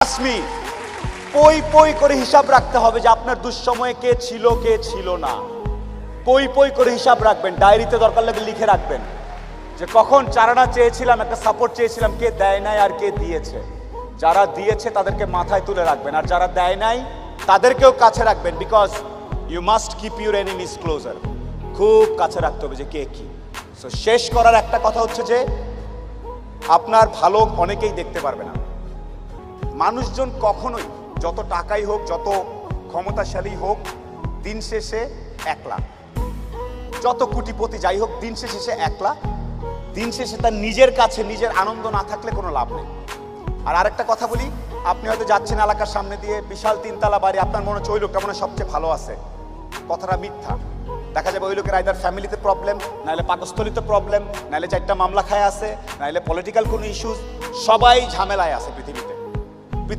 Trust me, পই পই করে হিসাব রাখতে হবে যে আপনার দুঃসময়ে কে ছিল না। পই পই করে হিসাব রাখবেন, ডায়েরিতে দরকার লাগলে লিখে রাখবেন যে কখন চারানা চেয়েছিলাম, একটা সাপোর্ট চেয়েছিলাম, কে দেয় নাই আর কে দিয়েছে। যারা দিয়েছে তাদেরকে মাথায় তুলে রাখবেন, আর যারা দেয় নাই তাদেরকেও কাছে রাখবেন, because you must keep your enemies closer. খুব কাছে রাখতে হবে যে কে কি। সো শেষ করার একটা কথা হচ্ছে যে আপনার ভালো অনেকেই দেখতে পারবে না। মানুষজন কখনোই, যত টাকাই হোক, যত ক্ষমতাশালী হোক, দিন শেষে একলা। যত কোটিপতি যাই হোক, দিন শেষে সে একলা। দিন শেষে তার নিজের কাছে নিজের আনন্দ না থাকলে কোনো লাভ নেই। আর আরেকটা কথা বলি, আপনি হয়তো যাচ্ছেন এলাকার সামনে দিয়ে, বিশাল 3 তলা বাড়ি, আপনার মনে হচ্ছে ওই লোকটা মনে হয় সবচেয়ে ভালো আছে। কথাটা মিথ্যা। দেখা যাবে ওই লোকের আইদার ফ্যামিলিতে প্রবলেম, নাহলে পাকস্থলিতে প্রবলেম, নাহলে 4টা মামলা খায় আছে, নাহলে পলিটিক্যাল কোনো ইস্যুস। সবাই ঝামেলায় আছে পৃথিবীতে।